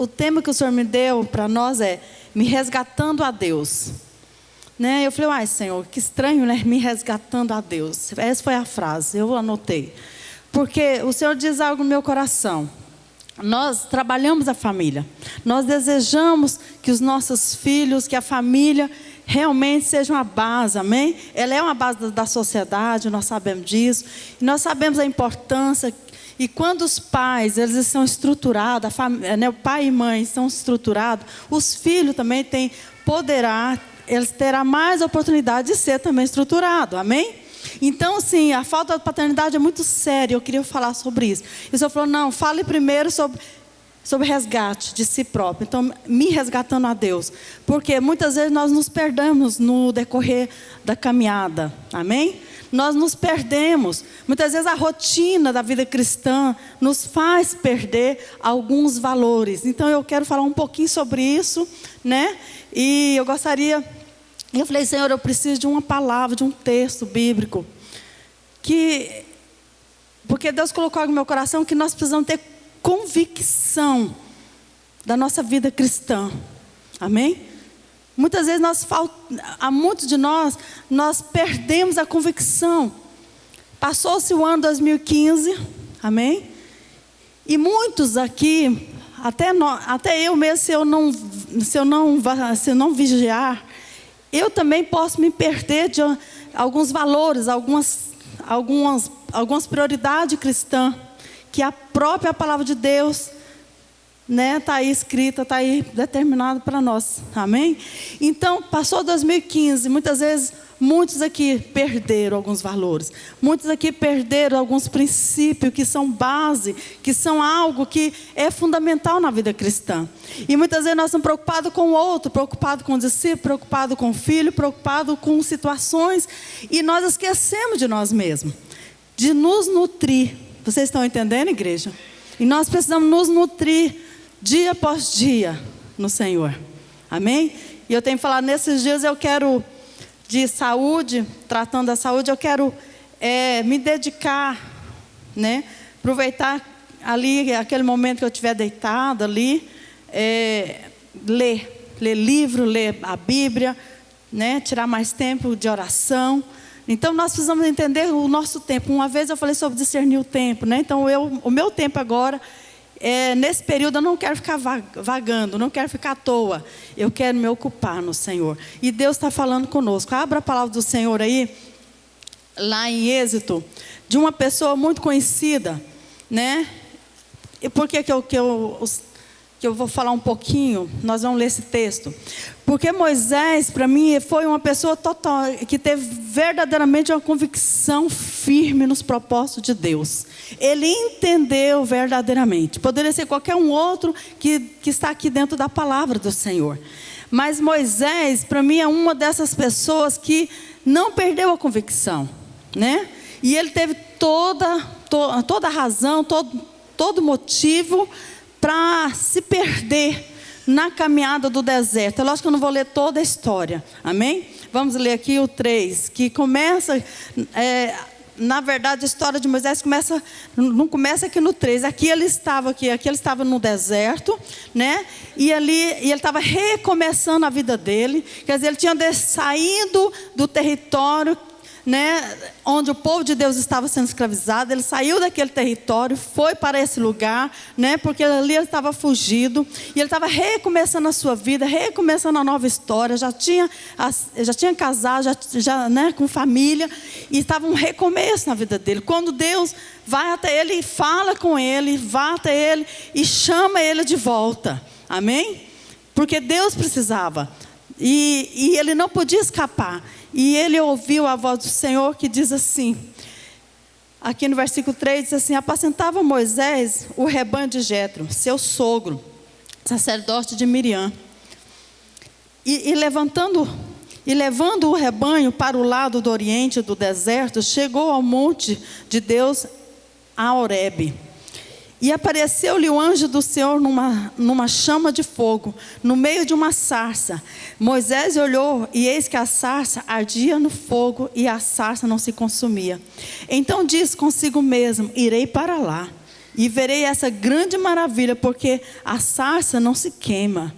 o tema que o Senhor me deu para nós é me resgatando a Deus. Né? Eu falei, ai Senhor, que estranho, né? Me resgatando a Deus. Essa foi a frase, eu anotei. Porque o Senhor diz algo no meu coração. Nós trabalhamos a família. Nós desejamos que os nossos filhos, que a família realmente seja uma base, amém? Ela é uma base da sociedade, nós sabemos disso. E nós sabemos a importância. E quando os pais, eles estão estruturados, a família, né, o pai e mãe estão estruturados, os filhos também eles terão mais oportunidade de ser também estruturado, amém? Então, assim, a falta de paternidade é muito séria. Eu queria falar sobre isso. E o Senhor falou, não, fale primeiro sobre resgate de si próprio. Então, me resgatando a Deus. Porque muitas vezes nós nos perdemos no decorrer da caminhada. Amém? Nós nos perdemos. Muitas vezes a rotina da vida cristã nos faz perder alguns valores. Então, eu quero falar um pouquinho sobre isso, né? E eu falei, Senhor, eu preciso de uma palavra, de um texto bíblico. Porque Deus colocou no meu coração que nós precisamos ter convicção da nossa vida cristã. Amém? Muitas vezes há muitos de nós perdemos a convicção. Passou-se o ano 2015, amém? E muitos aqui, até eu mesmo, se eu não vigiar, eu também posso me perder de alguns valores, algumas prioridades cristãs, que a própria palavra de Deus, né, está aí escrita, está aí determinado para nós, amém? Então, passou 2015, muitas vezes, muitos aqui perderam alguns valores, muitos aqui perderam alguns princípios que são base, que são algo que é fundamental na vida cristã. E muitas vezes nós estamos preocupados com o outro, preocupados com o discípulo, preocupados com o filho, preocupados com situações, e nós esquecemos de nós mesmos, de nos nutrir. Vocês estão entendendo, igreja? E nós precisamos nos nutrir dia após dia no Senhor. Amém? E eu tenho falado, nesses dias eu quero, de saúde, tratando da saúde, eu quero me dedicar, né? Aproveitar ali, aquele momento que eu estiver deitada ali, ler livro, ler a Bíblia, né? Tirar mais tempo de oração. Então nós precisamos entender o nosso tempo. Uma vez eu falei sobre discernir o tempo, né? Então o meu tempo agora, nesse período eu não quero ficar vagando, não quero ficar à toa. Eu quero me ocupar no Senhor. E Deus está falando conosco. Abra a palavra do Senhor aí, lá em Êxodo, de uma pessoa muito conhecida, né? E por que eu vou falar um pouquinho? Nós vamos ler esse texto. Porque Moisés, para mim, foi uma pessoa total, que teve verdadeiramente uma convicção firme nos propósitos de Deus. Ele entendeu verdadeiramente. Poderia ser qualquer um outro que está aqui dentro da palavra do Senhor. Mas Moisés, para mim, é uma dessas pessoas que não perdeu a convicção, né? E ele teve toda a razão, todo motivo para se perder na caminhada do deserto. É lógico que eu não vou ler toda a história, amém? Vamos ler aqui o 3, que começa, na verdade a história de Moisés não começa aqui no 3, aqui ele estava no deserto, né? E ele estava recomeçando a vida dele, quer dizer, ele tinha saído do território, né, onde o povo de Deus estava sendo escravizado. Ele saiu daquele território, foi para esse lugar, né, porque ali ele estava fugido, e ele estava recomeçando a sua vida, recomeçando a nova história, já tinha casado, né, com família, e estava um recomeço na vida dele. Quando Deus vai até ele e fala com ele, vai até ele e chama ele de volta, amém? Porque Deus precisava, e ele não podia escapar. E ele ouviu a voz do Senhor que diz assim, aqui no versículo 3, diz assim: apacentava Moisés o rebanho de Jetro, seu sogro, sacerdote de Miriam. E levando o rebanho para o lado do oriente do deserto, chegou ao monte de Deus, a Horebe. E apareceu-lhe o anjo do Senhor numa chama de fogo, no meio de uma sarça. Moisés olhou, e eis que a sarça ardia no fogo, e a sarça não se consumia. Então disse consigo mesmo: irei para lá, E verei essa grande maravilha, porque a sarça não se queima.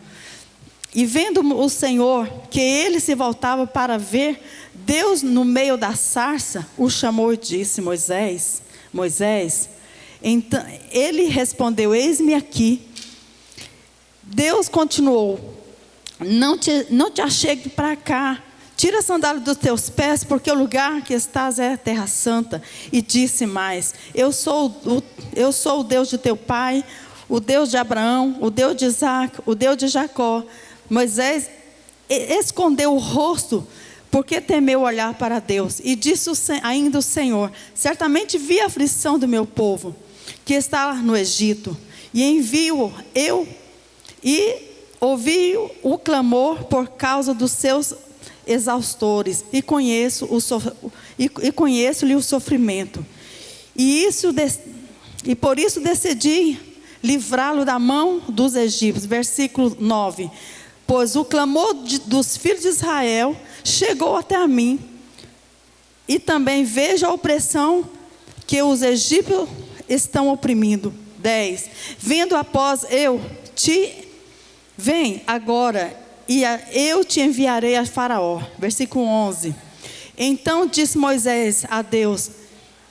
E vendo o Senhor que ele se voltava para ver, Deus no meio da sarça o chamou e disse: Moisés, Moisés. Então ele respondeu: eis-me aqui. Deus continuou: não te achegue para cá, tira a sandália dos teus pés, porque o lugar que estás é a terra santa. E disse mais: eu sou o Deus de teu pai, o Deus de Abraão, o Deus de Isaac, o Deus de Jacó. Moisés escondeu o rosto, porque temeu olhar para Deus. E disse ainda o Senhor: certamente vi a aflição do meu povo, que está no Egito, e envio eu, e ouvi o clamor por causa dos seus exaustores, e conheço-lhe o sofrimento. E por isso decidi livrá-lo da mão dos egípcios. Versículo 9. Pois o clamor dos filhos de Israel chegou até a mim, e também vejo a opressão que os egípcios estão oprimindo. 10. Vendo após vem agora, e eu te enviarei a Faraó. Versículo 11. Então disse Moisés a Deus: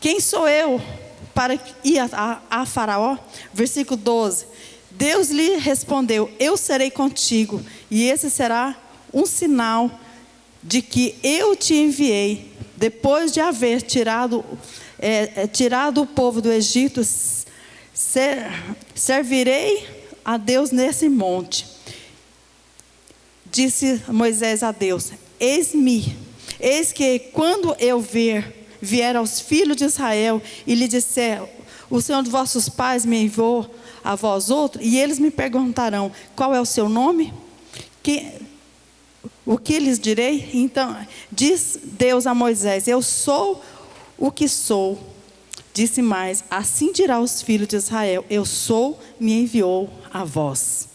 quem sou eu para ir a Faraó? Versículo 12. Deus lhe respondeu: eu serei contigo, e esse será um sinal de que eu te enviei. Depois de haver tirado o povo do Egito, servirei a Deus nesse monte. Disse Moisés a Deus: eis que quando eu vier aos filhos de Israel e lhe disser: o Senhor dos vossos pais me enviou a vós outros, e eles me perguntarão: qual é o seu nome? O que lhes direi? Então diz Deus a Moisés: eu sou o que sou. Disse mais: assim dirá aos filhos de Israel: eu sou, me enviou a vós.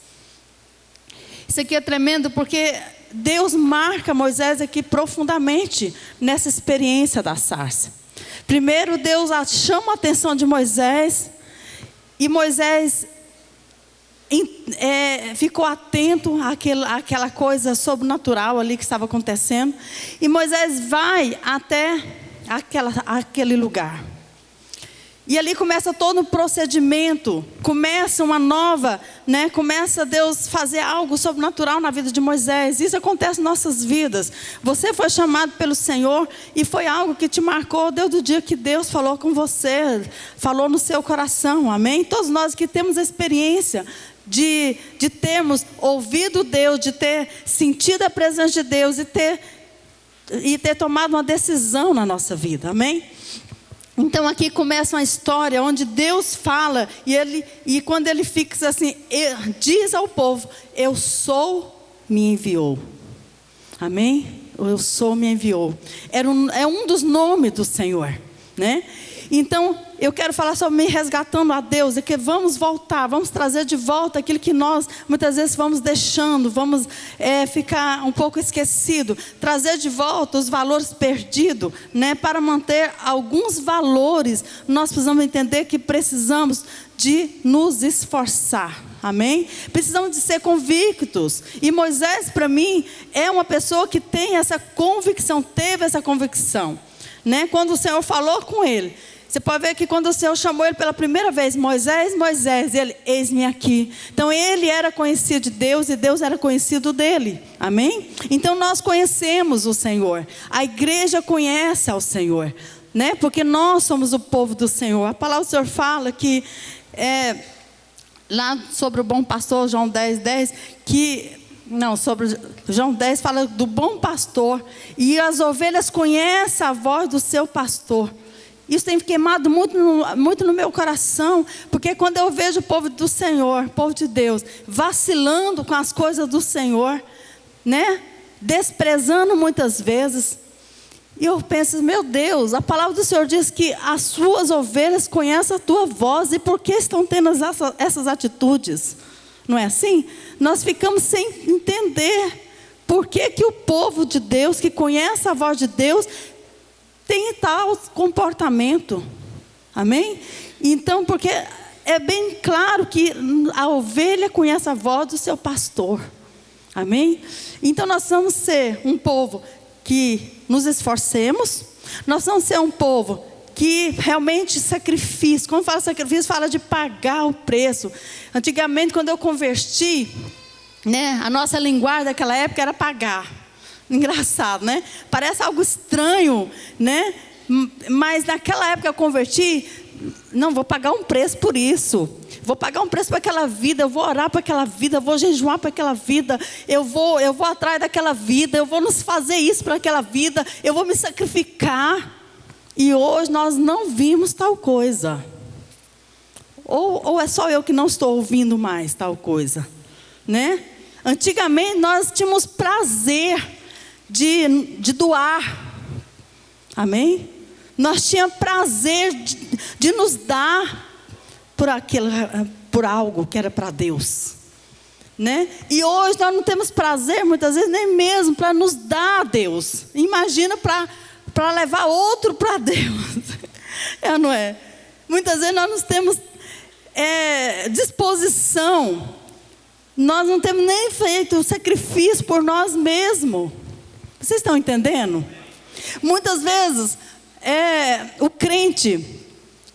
Isso aqui é tremendo, porque Deus marca Moisés aqui profundamente nessa experiência da sarça. Primeiro, Deus chama a atenção de Moisés, e Moisés ficou atento àquela coisa sobrenatural ali que estava acontecendo. E Moisés vai até aquele lugar. E ali começa todo um procedimento, começa uma nova, começa Deus fazer algo sobrenatural na vida de Moisés. Isso acontece em nossas vidas. Você foi chamado pelo Senhor e foi algo que te marcou desde o dia que Deus falou com você, falou no seu coração, amém? Todos nós que temos a experiência de termos ouvido Deus, de ter sentido a presença de Deus e ter tomado uma decisão na nossa vida, amém? Então aqui começa uma história onde Deus fala, e quando ele fixa assim, diz ao povo: eu sou, me enviou. Amém? Eu sou, me enviou. É um dos nomes do Senhor, né? Então eu quero falar sobre me resgatando a Deus, é que vamos voltar, vamos trazer de volta aquilo que nós muitas vezes vamos deixando, vamos ficar um pouco esquecido, trazer de volta os valores perdidos, para manter alguns valores. Nós precisamos entender que precisamos de nos esforçar, amém? Precisamos de ser convictos, e Moisés para mim é uma pessoa que tem essa convicção, teve essa convicção, quando o Senhor falou com ele. Você pode ver que quando o Senhor chamou ele pela primeira vez: Moisés, Moisés, ele: eis-me aqui. Então ele era conhecido de Deus, e Deus era conhecido dele, amém? Então nós conhecemos o Senhor, a igreja conhece ao Senhor, porque nós somos o povo do Senhor. A palavra do Senhor fala que lá sobre o bom pastor, João 10:10, sobre João 10 fala do bom pastor, e as ovelhas conhecem a voz do seu pastor. Isso tem queimado muito no meu coração, porque quando eu vejo o povo do Senhor, o povo de Deus, vacilando com as coisas do Senhor, desprezando muitas vezes, e eu penso: meu Deus, a palavra do Senhor diz que as suas ovelhas conhecem a tua voz, e por que estão tendo essas atitudes? Não é assim? Nós ficamos sem entender por que o povo de Deus, que conhece a voz de Deus, tem tal comportamento, amém? Então, porque é bem claro que a ovelha conhece a voz do seu pastor. Amém? Então nós vamos ser um povo que nos esforcemos. Nós vamos ser um povo que realmente sacrifício. Quando fala sacrifício, fala de pagar o preço. Antigamente, quando eu converti, né, a nossa linguagem daquela época era pagar. Engraçado, né? Parece algo estranho, né? Mas naquela época eu converti, não, vou pagar um preço por isso. Vou pagar um preço para aquela vida, eu vou orar para aquela vida, eu vou jejuar para aquela vida, eu vou atrás daquela vida, eu vou nos fazer isso para aquela vida, eu vou me sacrificar. E hoje nós não vimos tal coisa. Ou é só eu que não estou ouvindo mais tal coisa, né? Antigamente nós tínhamos prazer de doar. Amém? Nós tínhamos prazer de nos dar por algo que era para Deus, né? E hoje nós não temos prazer, muitas vezes, nem mesmo para nos dar a Deus. Imagina para levar outro para Deus. É, não é? Muitas vezes nós não temos disposição, nós não temos nem feito o sacrifício por nós mesmos. Vocês estão entendendo? Muitas vezes o crente,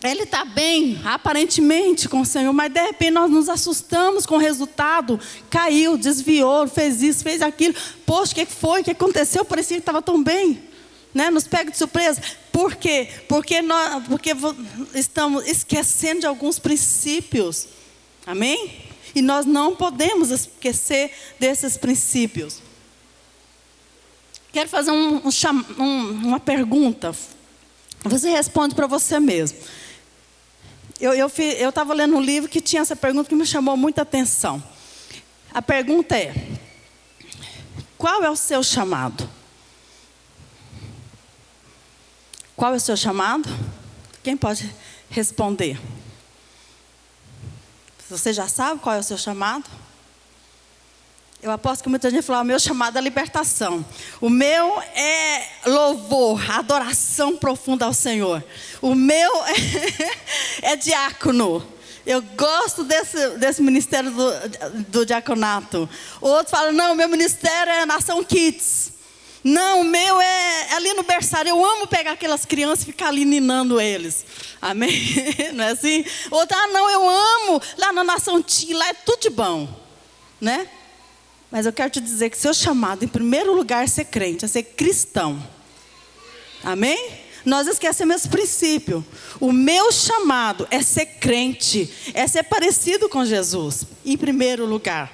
ele está bem, aparentemente, com o Senhor, mas de repente nós nos assustamos com o resultado. Caiu, desviou, fez isso, fez aquilo. Poxa, o que foi? O que aconteceu? Parecia que estava tão bem, né? Nos pega de surpresa. Por quê? Porque estamos esquecendo de alguns princípios. Amém? E nós não podemos esquecer desses princípios. Quero fazer uma pergunta. Você responde para você mesmo. Eu estava lendo um livro que tinha essa pergunta que me chamou muita atenção. A pergunta é: qual é o seu chamado? Qual é o seu chamado? Quem pode responder? Você já sabe qual é o seu chamado? Eu aposto que muita gente fala: o meu chamado é libertação. O meu é louvor, adoração profunda ao Senhor. O meu é diácono. Eu gosto desse ministério do diaconato. O outro fala: não, meu ministério é Nação Kids. Não, o meu é ali no berçário. Eu amo pegar aquelas crianças e ficar ali ninando eles. Amém? Não é assim? Outro: não, eu amo lá na Nação Tia, lá é tudo de bom, né? Mas eu quero te dizer que seu chamado, em primeiro lugar, é ser crente, é ser cristão. Amém? Nós esquecemos esse princípio. O meu chamado é ser crente, é ser parecido com Jesus, em primeiro lugar.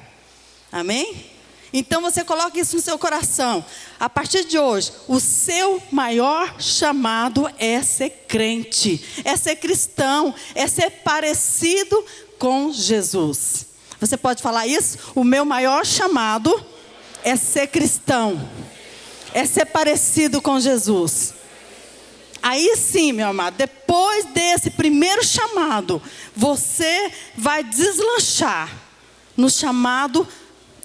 Amém? Então você coloca isso no seu coração. A partir de hoje, o seu maior chamado é ser crente, é ser cristão, é ser parecido com Jesus. Você pode falar isso? O meu maior chamado é ser cristão, é ser parecido com Jesus. Aí sim, meu amado, depois desse primeiro chamado, você vai deslanchar no chamado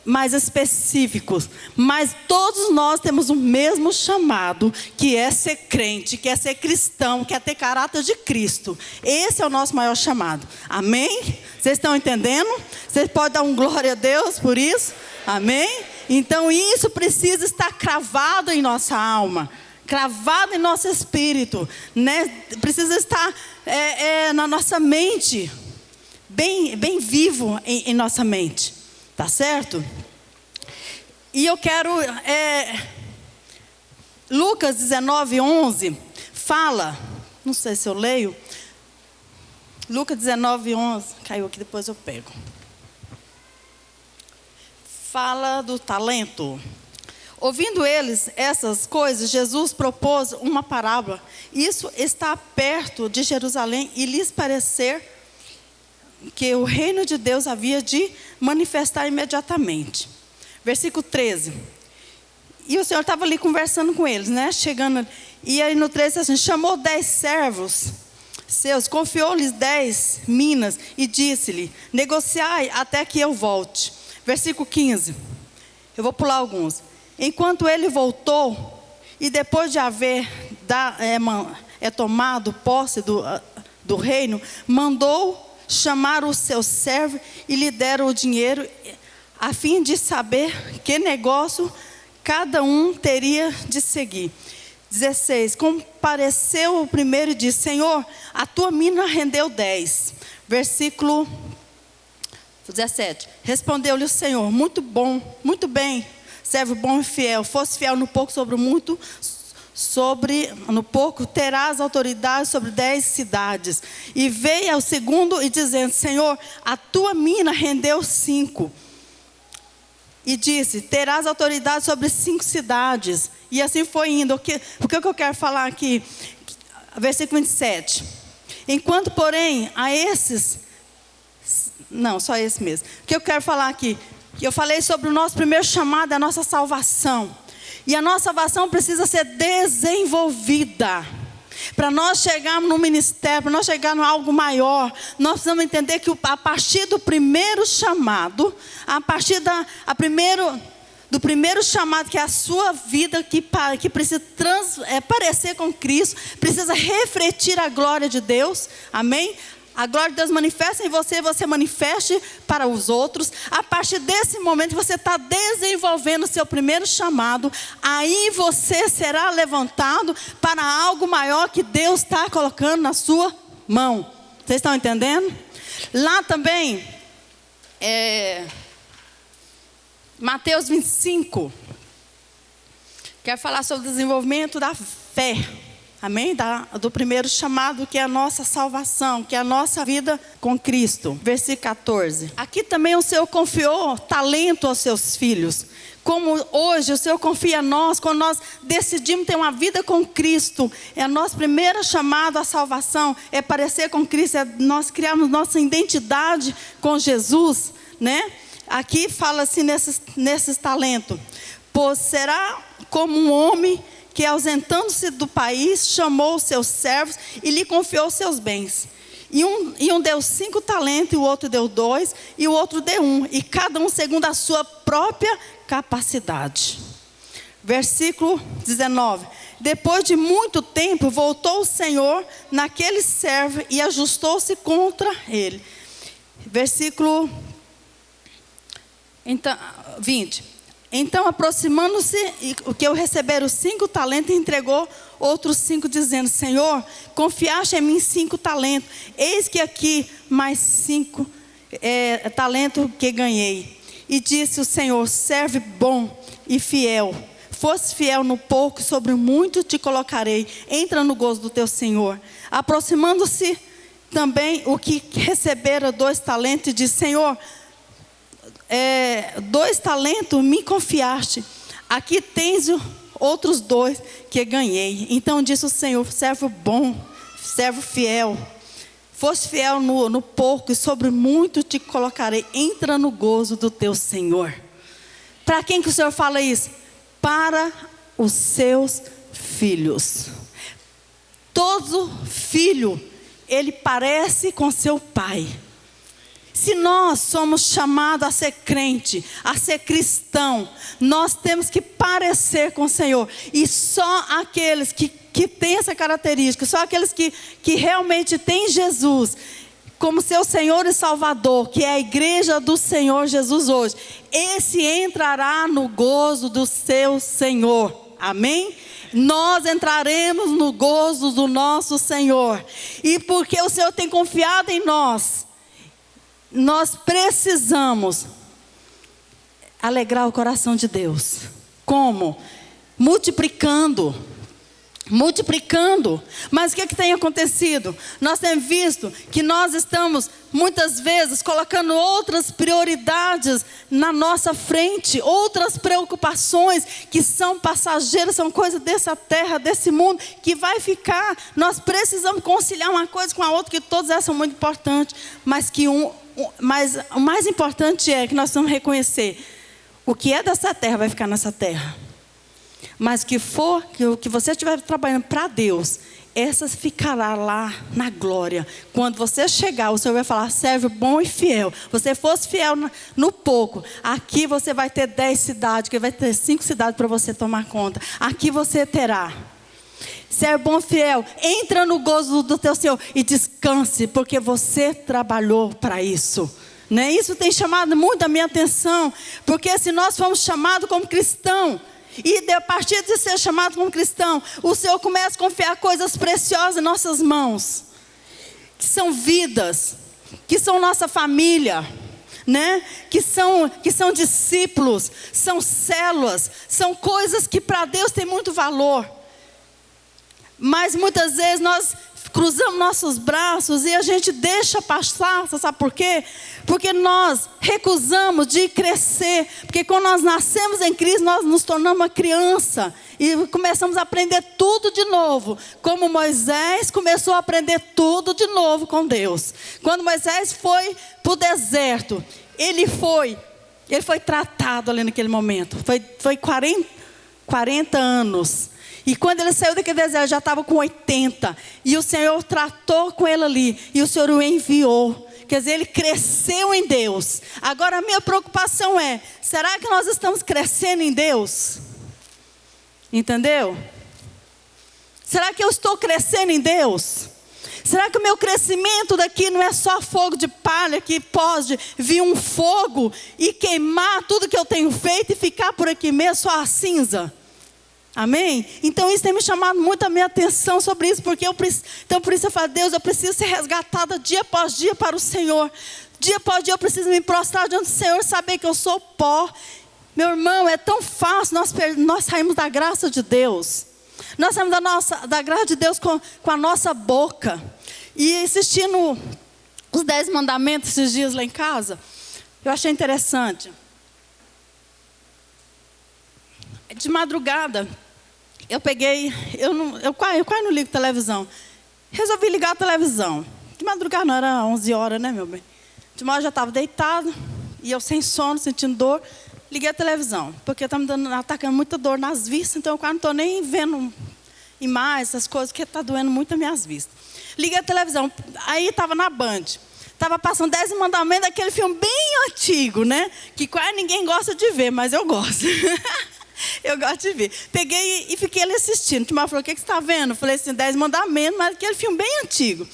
mais específicos. Mas todos nós temos o mesmo chamado, que é ser crente, que é ser cristão, que é ter caráter de Cristo. Esse é o nosso maior chamado. Amém? Vocês estão entendendo? Vocês podem dar um glória a Deus por isso? Amém? Então isso precisa estar cravado em nossa alma, cravado em nosso espírito, né? Precisa estar na nossa mente, bem vivo em nossa mente. Tá certo? E eu quero... Lucas 19:11 fala... Não sei se eu leio. Lucas 19:11. Caiu aqui, depois eu pego. Fala do talento. Ouvindo eles essas coisas, Jesus propôs uma parábola. Isso está perto de Jerusalém e lhes parecer que o reino de Deus havia de manifestar imediatamente. Versículo 13. E o Senhor estava ali conversando com eles, né? Chegando. E aí no 13 assim: chamou 10 servos seus, confiou-lhes 10 minas e disse-lhe: negociai até que eu volte. Versículo 15. Eu vou pular alguns. Enquanto ele voltou, e depois de haver tomado posse do reino, mandou chamaram o seu servo e lhe deram o dinheiro, a fim de saber que negócio cada um teria de seguir. 16, compareceu o primeiro e disse: Senhor, a tua mina rendeu 10. Versículo 17, respondeu-lhe o Senhor: muito bom, muito bem, servo bom e fiel, fosse fiel no pouco, sobre o muito, no pouco terás autoridade sobre 10 cidades. E veio ao segundo e dizendo: Senhor, a tua mina rendeu 5. E disse: terás autoridade sobre 5 cidades. E assim foi indo. O que eu quero falar aqui? Versículo 27. Enquanto, porém, a esses... Não, só esse mesmo. O que eu quero falar aqui? Que eu falei sobre o nosso primeiro chamado, a nossa salvação. E a nossa salvação precisa ser desenvolvida. Para nós chegarmos no ministério, para nós chegarmos a algo maior, nós precisamos entender que a partir do primeiro chamado, a partir do primeiro chamado, que é a sua vida, que precisa parecer com Cristo, precisa refletir a glória de Deus, amém? A glória de Deus manifesta em você, você manifeste para os outros. A partir desse momento você está desenvolvendo o seu primeiro chamado. Aí você será levantado para algo maior que Deus está colocando na sua mão. Vocês estão entendendo? Lá também, Mateus 25. Quero falar sobre o desenvolvimento da fé. Amém? Do primeiro chamado, que é a nossa salvação, que é a nossa vida com Cristo. Versículo 14. Aqui também o Senhor confiou talento aos seus filhos. Como hoje o Senhor confia a nós, quando nós decidimos ter uma vida com Cristo. É o nosso primeiro chamado à salvação, é parecer com Cristo, é nós criarmos nossa identidade com Jesus, né? Aqui fala assim nesses talentos. Pois será como um homem que, ausentando-se do país, chamou os seus servos e lhe confiou os seus bens. E um deu 5 talentos, e o outro deu 2, e o outro deu 1, e cada um segundo a sua própria capacidade. Versículo 19. Depois de muito tempo, voltou o Senhor naquele servo e ajustou-se contra ele. Versículo 20. Então, aproximando-se, o que eu receber os 5 talentos, entregou outros 5, dizendo: Senhor, confiaste em mim 5 talentos. Eis que aqui mais 5 talentos que ganhei. E disse o Senhor: servo bom e fiel. Fosse fiel no pouco, sobre o muito te colocarei. Entra no gozo do teu Senhor. Aproximando-se também o que recebera 2 talentos, e disse: Senhor, 2 talentos me confiaste, aqui tens outros 2 que ganhei. Então disse o Senhor: servo bom, servo fiel, fosse fiel no pouco, e sobre muito te colocarei. Entra no gozo do teu Senhor. Para quem que o Senhor fala isso? Para os seus filhos. Todo filho, ele parece com seu pai. Se nós somos chamados a ser crente, a ser cristão, nós temos que parecer com o Senhor. E só aqueles que têm essa característica, só aqueles que realmente têm Jesus como seu Senhor e Salvador, que é a igreja do Senhor Jesus hoje, esse entrará no gozo do seu Senhor. Amém? Nós entraremos no gozo do nosso Senhor. E porque o Senhor tem confiado em nós, nós precisamos alegrar o coração de Deus. Como? Multiplicando. Mas o que tem acontecido? Nós temos visto que nós estamos muitas vezes colocando outras prioridades na nossa frente, outras preocupações que são passageiras, são coisas dessa terra, desse mundo, que vai ficar. Nós precisamos conciliar uma coisa com a outra, que todas essas são muito importantes, mas mas o mais importante é que nós vamos reconhecer: o que é dessa terra vai ficar nessa terra, mas o que você estiver trabalhando para Deus, essa ficará lá na glória. Quando você chegar, o Senhor vai falar: servo bom e fiel, você fosse fiel no pouco, aqui você vai ter 10 cidades, que vai ter 5 cidades para você tomar conta, aqui você terá. servo bom e fiel, entra no gozo do teu Senhor e descanse, porque você trabalhou para isso. Né? Isso tem chamado muito a minha atenção, porque se nós fomos chamados como cristão, e a partir de ser chamado como cristão, o Senhor começa a confiar coisas preciosas em nossas mãos, que são vidas, que são nossa família, né? que são discípulos, são células, são coisas que para Deus tem muito valor. Mas muitas vezes nós cruzamos nossos braços e a gente deixa passar, sabe por quê? Porque nós recusamos de crescer, porque quando nós nascemos em Cristo, nós nos tornamos uma criança e começamos a aprender tudo de novo, como Moisés começou a aprender tudo de novo com Deus. Quando Moisés foi para o deserto, ele foi tratado ali naquele momento, foi 40 anos. E quando ele saiu daquele deserto, já estava com 80. E o Senhor tratou com ele ali. E o Senhor o enviou. Quer dizer, ele cresceu em Deus. Agora a minha preocupação é, será que nós estamos crescendo em Deus? Entendeu? Será que eu estou crescendo em Deus? Será que o meu crescimento daqui não é só fogo de palha, que pode vir um fogo e queimar tudo que eu tenho feito e ficar por aqui mesmo só a cinza? Amém? Então isso tem me chamado muito a minha atenção sobre isso, porque então por isso eu falo, Deus, eu preciso ser resgatada dia após dia para o Senhor. Dia após dia eu preciso me prostrar diante do Senhor, saber que eu sou pó. Meu irmão, é tão fácil, nós saímos da graça de Deus. Nós saímos da graça de Deus com a nossa boca. E assistindo os 10 mandamentos esses dias lá em casa, eu achei interessante. De madrugada, eu quase não ligo televisão. Resolvi ligar a televisão. De madrugada não, era 11 horas, né, meu bem? De manhã eu já estava deitado, e eu sem sono, sentindo dor. Liguei a televisão, porque está me atacando muita dor nas vistas, então eu quase não estou nem vendo imagens, essas coisas, porque está doendo muito as minhas vistas. Liguei a televisão, aí estava na Band. Estava passando 10 mandamentos, aquele filme bem antigo, né? Que quase ninguém gosta de ver, mas eu gosto. Eu gosto de ver. Peguei e fiquei ali assistindo. O Timar falou, o que você está vendo? Eu falei assim, 10 mandamentos, mas aquele filme bem antigo.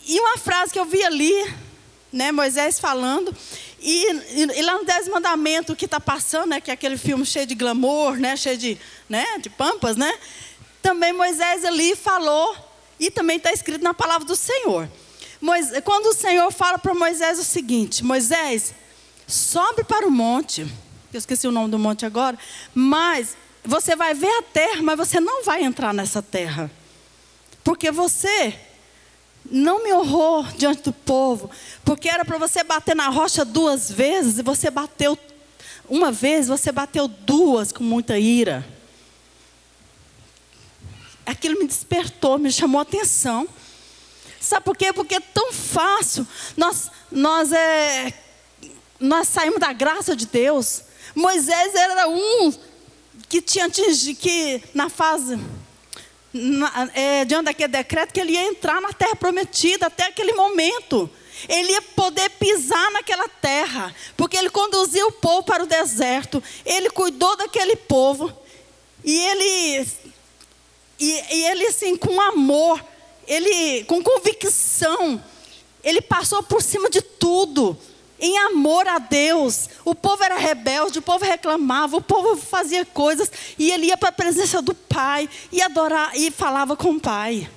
E uma frase que eu vi ali, né, Moisés falando, e lá no 10 mandamentos que está passando, né, que é aquele filme cheio de glamour, né, cheio de pampas, né? Também Moisés ali falou, e também está escrito na palavra do Senhor. Quando o Senhor fala para Moisés o seguinte, Moisés, sobe para o monte. Eu esqueci o nome do monte agora. Mas você vai ver a terra, mas você não vai entrar nessa terra. Porque você não me honrou diante do povo. Porque era para você bater na rocha 2 vezes. E você bateu uma vez, você bateu 2 com muita ira. Aquilo me despertou, me chamou a atenção. Sabe por quê? Porque é tão fácil. Nós saímos da graça de Deus. Moisés era um que tinha atingido, que na fase, diante daquele decreto, que ele ia entrar na terra prometida até aquele momento. Ele ia poder pisar naquela terra, porque ele conduziu o povo para o deserto, ele cuidou daquele povo, e ele assim, com amor, ele com convicção, ele passou por cima de tudo, em amor a Deus. O povo era rebelde, o povo reclamava, o povo fazia coisas, e ele ia para a presença do Pai, e adorar, e falava com o Pai.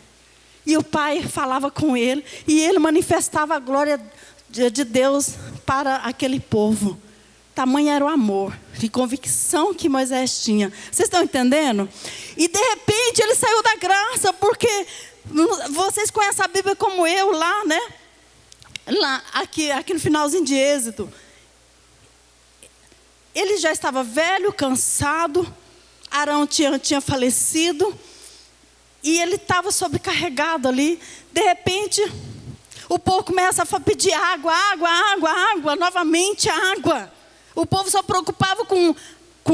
E o Pai falava com ele, e ele manifestava a glória de Deus para aquele povo. Tamanho era o amor e convicção que Moisés tinha. Vocês estão entendendo? E de repente ele saiu da graça, porque vocês conhecem a Bíblia como eu lá, né? Lá, aqui no finalzinho de Êxodo. Ele já estava velho, cansado. Arão tinha falecido. E ele estava sobrecarregado ali. De repente, o povo começa a pedir água, novamente água. O povo só preocupava com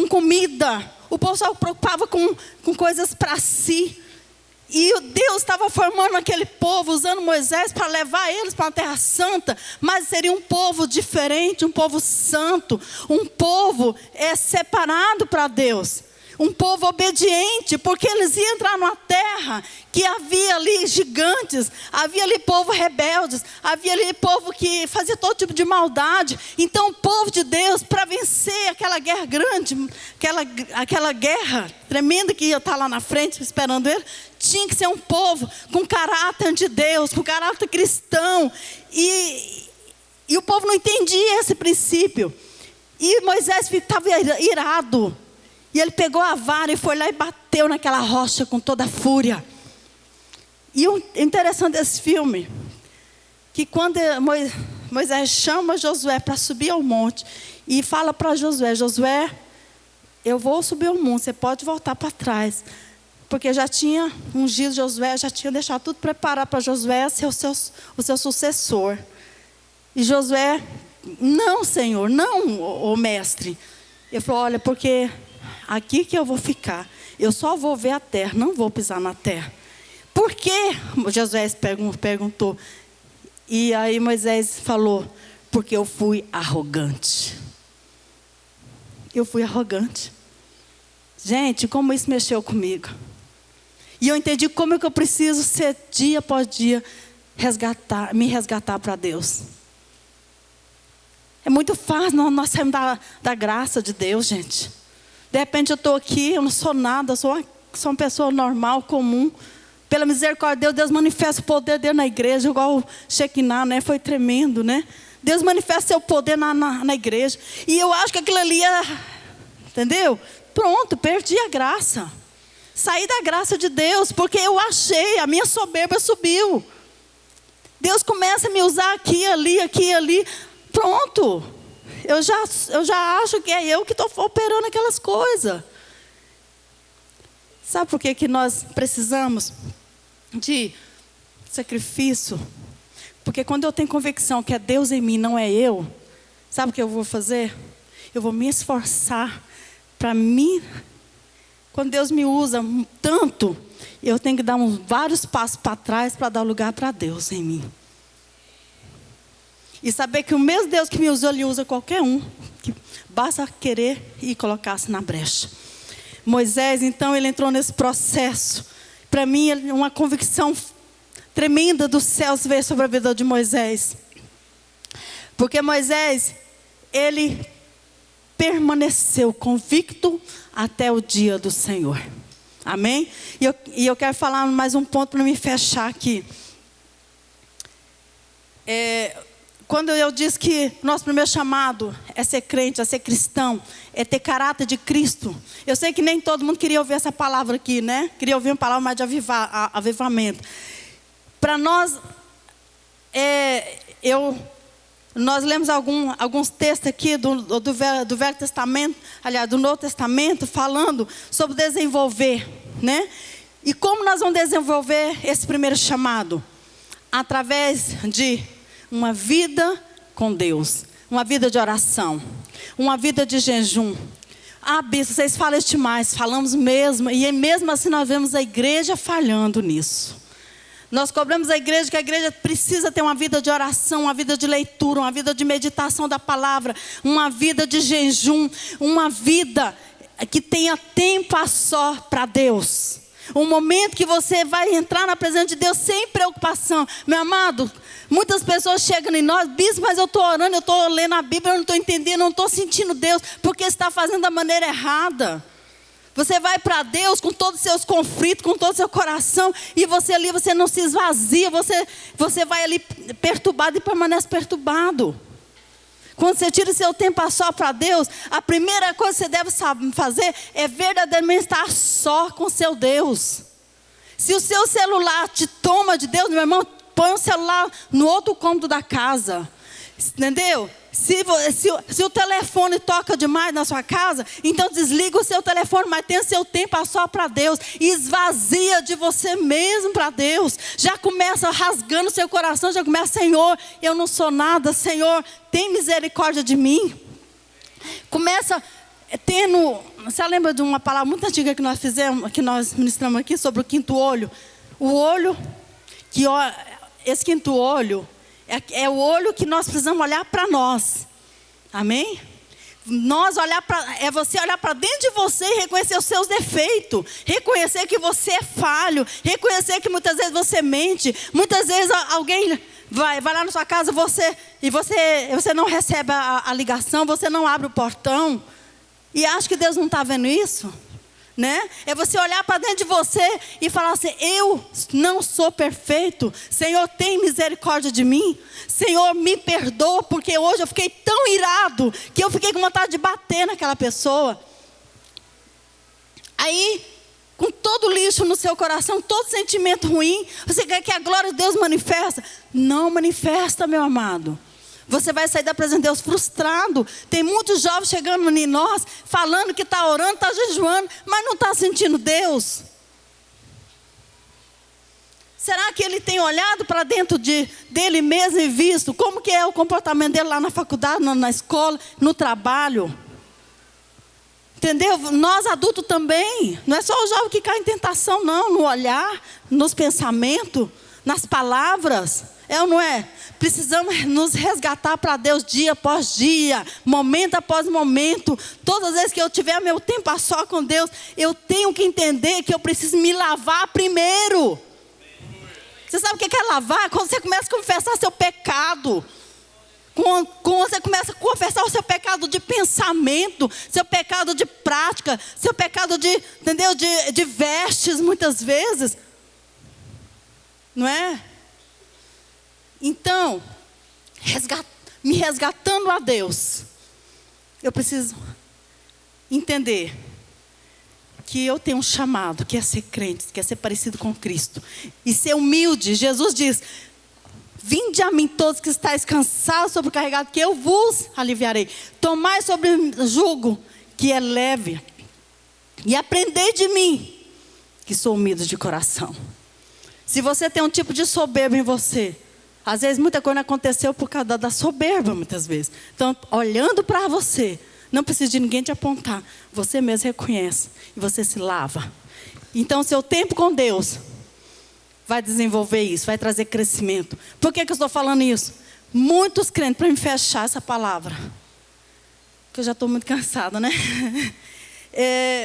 comida. O povo só preocupava com coisas para si. E Deus estava formando aquele povo, usando Moisés para levar eles para uma terra santa. Mas seria um povo diferente, um povo santo. Um povo separado para Deus. um povo obediente, porque eles iam entrar numa terra que havia ali gigantes, havia ali povo rebeldes, havia ali povo que fazia todo tipo de maldade. Então o povo de Deus, para vencer aquela guerra grande, aquela guerra tremenda que ia estar lá na frente esperando ele, tinha que ser um povo com caráter de Deus, com caráter cristão. E o povo não entendia esse princípio. E Moisés estava irado. E ele pegou a vara e foi lá e bateu naquela rocha com toda a fúria. E o interessante desse filme, que quando Moisés chama Josué para subir ao monte, e fala para Josué: Josué, eu vou subir ao monte, você pode voltar para trás. Porque já tinha ungido Josué, já tinha deixado tudo preparado para Josué ser o seu sucessor. E Josué: não, Senhor, não, o mestre. Ele falou: olha, porque aqui que eu vou ficar, eu só vou ver a terra, não vou pisar na terra. Por quê? Josué perguntou. E aí Moisés falou: porque eu fui arrogante. Eu fui arrogante. Gente, como isso mexeu comigo. E eu entendi como é que eu preciso ser dia após dia me resgatar para Deus. É muito fácil, nós saímos da graça de Deus, gente. De repente eu estou aqui, eu não sou nada, sou uma pessoa normal, comum. Pela misericórdia de Deus, Deus manifesta o poder dele na igreja, igual o Shekinah, né? Foi tremendo, né? Deus manifesta seu poder na igreja. E eu acho que aquilo ali entendeu? Pronto, perdi a graça. Saí da graça de Deus, porque eu achei, a minha soberba subiu. Deus começa a me usar aqui, ali. Pronto. Eu já acho que é eu que estou operando aquelas coisas. Sabe por que nós precisamos de sacrifício? Porque quando eu tenho convicção que é Deus em mim, não é eu, sabe o que eu vou fazer? Eu vou me esforçar para mim. Quando Deus me usa tanto, eu tenho que dar vários passos para trás para dar lugar para Deus em mim. E saber que o mesmo Deus que me usou, Ele usa qualquer um. Que basta querer e colocar-se na brecha. Moisés, então, ele entrou nesse processo. Para mim, uma convicção tremenda dos céus veio sobre a vida de Moisés. Porque Moisés, ele permaneceu convicto até o dia do Senhor. Amém? E eu quero falar mais um ponto para me fechar aqui. Quando eu disse que nosso primeiro chamado é ser crente, é ser cristão, é ter caráter de Cristo. Eu sei que nem todo mundo queria ouvir essa palavra aqui, né? Queria ouvir uma palavra mais de avivamento. Para nós, nós lemos alguns textos aqui do Velho Testamento, aliás, do Novo Testamento, falando sobre desenvolver, né? E como nós vamos desenvolver esse primeiro chamado? Através de uma vida com Deus, uma vida de oração, uma vida de jejum. Bispo, vocês falam demais, falamos mesmo, e mesmo assim nós vemos a igreja falhando nisso. Nós cobramos a igreja que a igreja precisa ter uma vida de oração, uma vida de leitura, uma vida de meditação da palavra, uma vida de jejum, uma vida que tenha tempo a só para Deus. Um momento que você vai entrar na presença de Deus sem preocupação. Meu amado, muitas pessoas chegam em nós: bispo, mas eu estou orando, eu estou lendo a Bíblia, eu não estou entendendo, eu não estou sentindo Deus, porque está fazendo da maneira errada. Você vai para Deus com todos os seus conflitos, com todo o seu coração, e você não se esvazia, você vai ali perturbado e permanece perturbado. Quando você tira o seu tempo a só para Deus, a primeira coisa que você deve fazer é verdadeiramente estar só com o seu Deus. Se o seu celular te toma de Deus, meu irmão, põe o celular no outro cômodo da casa. Entendeu? Se o telefone toca demais na sua casa, então desliga o seu telefone, mas tenha seu tempo a só para Deus. E esvazia de você mesmo para Deus. Já começa rasgando seu coração, já começa: Senhor, eu não sou nada, Senhor, tem misericórdia de mim. Começa tendo, você lembra de uma palavra muito antiga que nós fizemos, que nós ministramos aqui, sobre o quinto olho? O olho, esse quinto olho, é o olho que nós precisamos olhar para nós. Amém? É você olhar para dentro de você e reconhecer os seus defeitos, reconhecer que você é falho, reconhecer que muitas vezes você mente, muitas vezes alguém vai lá na sua casa você não recebe a ligação, você não abre o portão e acha que Deus não está vendo isso, né? É você olhar para dentro de você e falar assim: eu não sou perfeito, Senhor, tem misericórdia de mim, Senhor, me perdoa, porque hoje eu fiquei tão irado que eu fiquei com vontade de bater naquela pessoa. Aí, com todo lixo no seu coração, todo sentimento ruim, você quer que a glória de Deus manifesta? Não manifesta, meu amado. Você vai sair da presença de Deus frustrado. Tem muitos jovens chegando em nós, falando que está orando, está jejuando, mas não está sentindo Deus. Será que ele tem olhado para dentro dele mesmo e visto como que é o comportamento dele lá na faculdade, na escola, no trabalho? Entendeu? Nós adultos também. Não é só o jovem que cai em tentação, não. No olhar, nos pensamentos, nas palavras. É ou não é? Precisamos nos resgatar para Deus dia após dia, momento após momento. Todas as vezes que eu tiver meu tempo a só com Deus, eu tenho que entender que eu preciso me lavar primeiro. Você sabe o que é lavar? Quando você começa a confessar seu pecado. Quando você começa a confessar o seu pecado de pensamento, seu pecado de prática, seu pecado de vestes muitas vezes. Não é? Então, me resgatando a Deus, eu preciso entender que eu tenho um chamado, que é ser crente, que é ser parecido com Cristo. E ser humilde. Jesus diz: vinde a mim todos que estáis cansados, sobrecarregados, que eu vos aliviarei. Tomai sobre o jugo, que é leve, e aprendei de mim, que sou humilde de coração. Se você tem um tipo de soberba em você, às vezes muita coisa aconteceu por causa da soberba, muitas vezes. Então, olhando para você, não precisa de ninguém te apontar. Você mesmo reconhece e você se lava. Então, seu tempo com Deus vai desenvolver isso, vai trazer crescimento. Por que eu estou falando isso? Muitos crentes, para me fechar essa palavra, que eu já estou muito cansada, né?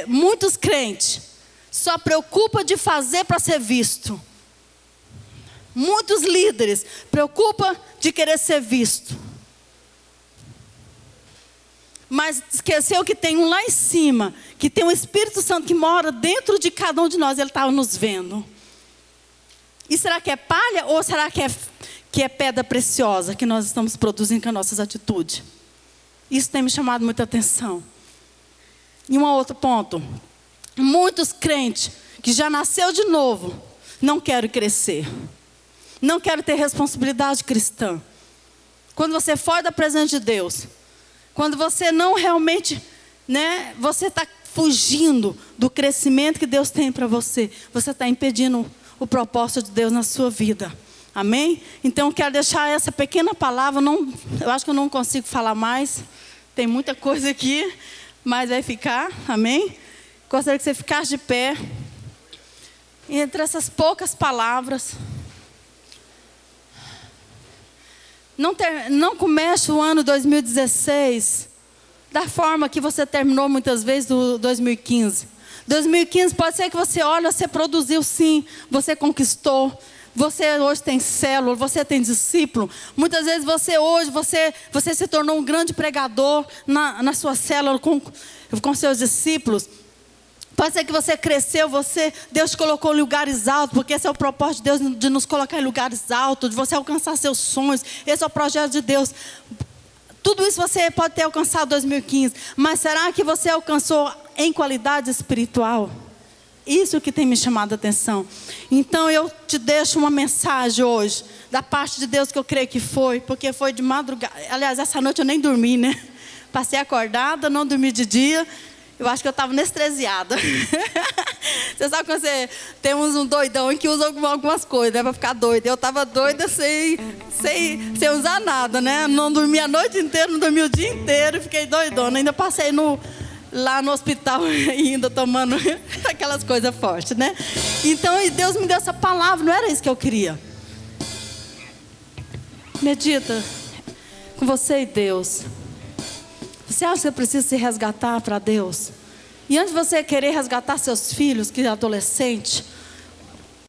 Muitos crentes só preocupam de fazer para ser visto. Muitos líderes preocupam de querer ser visto. Mas esqueceu que tem um lá em cima, que tem um Espírito Santo que mora dentro de cada um de nós. Ele está nos vendo. E será que é palha ou será que é pedra preciosa que nós estamos produzindo com as nossas atitudes? Isso tem me chamado muita atenção. E um outro ponto. Muitos crentes que já nasceu de novo não querem crescer. Não quero ter responsabilidade cristã. Quando você foge da presença de Deus, quando você não realmente, você está fugindo do crescimento que Deus tem para você, você está impedindo o propósito de Deus na sua vida. Amém? Então eu quero deixar essa pequena palavra. Eu acho que eu não consigo falar mais. Tem muita coisa aqui, mas vai ficar. Amém? Gostaria que você ficasse de pé. E entre essas poucas palavras, não comece o ano 2016 da forma que você terminou muitas vezes do 2015. 2015 pode ser que você olha, você produziu sim, você conquistou. Você hoje tem célula, você tem discípulo. Muitas vezes você se tornou um grande pregador na sua célula com seus discípulos. Pode ser que você cresceu, Deus te colocou em lugares altos, porque esse é o propósito de Deus, de nos colocar em lugares altos, de você alcançar seus sonhos. Esse é o projeto de Deus. Tudo isso você pode ter alcançado em 2015, mas será que você alcançou em qualidade espiritual? Isso que tem me chamado a atenção. Então eu te deixo uma mensagem hoje, da parte de Deus, que eu creio que foi, porque foi de madrugada. Aliás, essa noite eu nem dormi, né? Passei acordada, não dormi de dia. Eu acho que eu estava anestesiada. Você sabe quando você tem um doidão em que usa algumas coisas, né, para ficar doida. Eu estava doida sem usar nada, né? Não dormi a noite inteira, não dormi o dia inteiro, fiquei doidona. Ainda passei lá no hospital ainda tomando aquelas coisas fortes, né? Então Deus me deu essa palavra, não era isso que eu queria. Medita com você e Deus. Você acha que você precisa se resgatar para Deus? E antes de você querer resgatar seus filhos, que é adolescente,